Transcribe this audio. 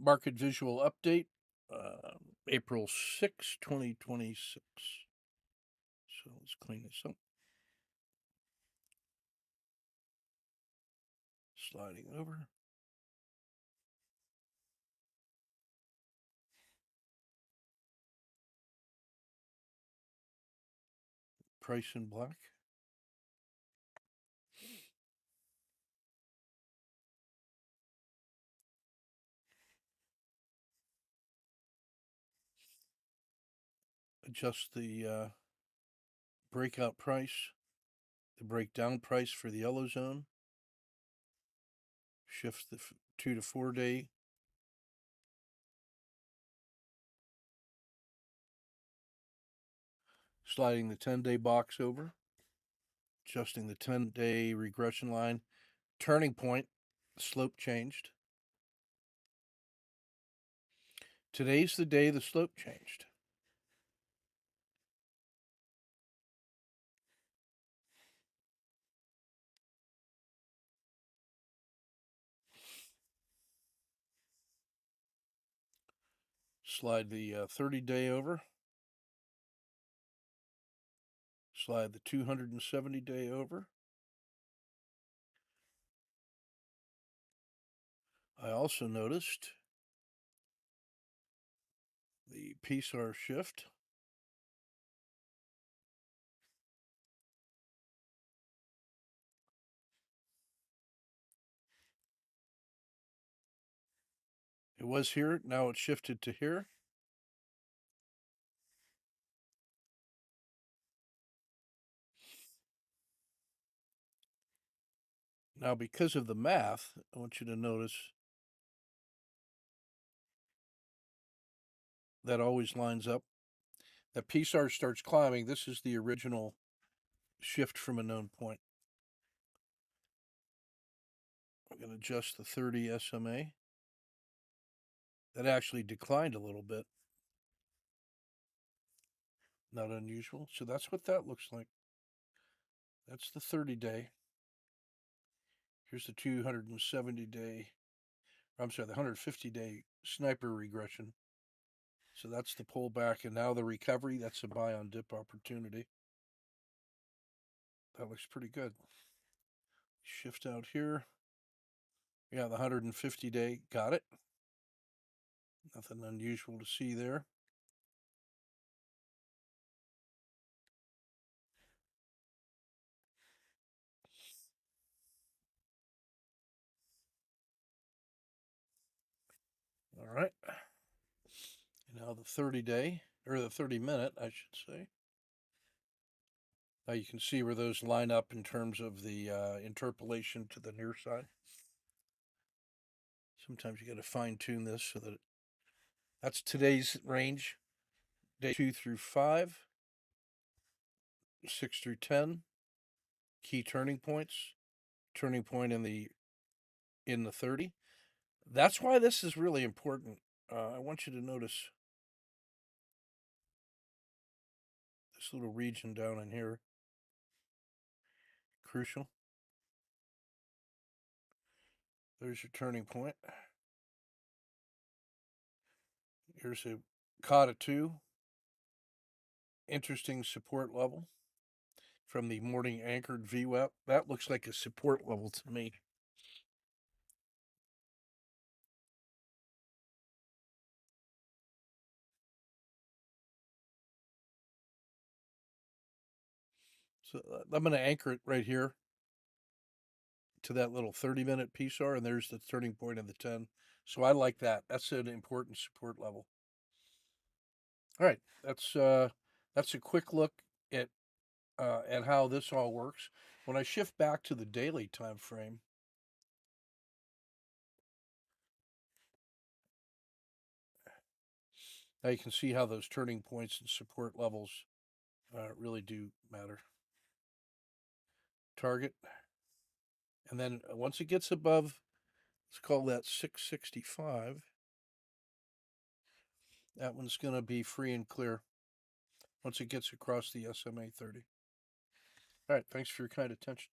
market visual update, April 6, 2026. So let's clean this up. Sliding over. Price in black. Adjust the breakout price, the breakdown price for the yellow zone. Shift the 2 to 4 day. Sliding the 10-day box over. Adjusting the 10-day regression line. Turning point, slope changed. Today's the day the slope changed. Slide the 30-day over. Slide the 270-day over. I also noticed the PSAR shift. It was here, now it's shifted to here. Now, because of the math, I want you to notice that always lines up. That PSAR starts climbing. This is the original shift from a known point. I'm going to adjust the 30 SMA. That actually declined a little bit. Not unusual. So that's what that looks like. That's the 30-day. Here's the 270-day. I'm sorry, the 150-day sniper regression. So that's the pullback, and now the recovery. That's a buy on dip opportunity. That looks pretty good. Shift out here. Yeah, the 150-day, got it. Nothing unusual to see there. All right. And now the 30-day, or the 30-minute, I should say. Now you can see where those line up in terms of the interpolation to the near side. Sometimes you got to fine tune this so that that's today's range, day 2 through 5, 6 through 10, key turning points, turning point in the 30. That's why this is really important. I want you to notice this little region down in here. Crucial. There's your turning point. Here's a Kata 2. Interesting support level from the morning anchored VWAP. That looks like a support level to me. So I'm going to anchor it right here to that little 30-minute PSAR, and there's the turning point of the 10. So I like that. That's an important support level. All right, that's a quick look at how this all works. When I shift back to the daily time frame, now you can see how those turning points and support levels really do matter. Target, and then once it gets above, let's call that 665. That one's going to be free and clear once it gets across the SMA 30. All right, thanks for your kind attention.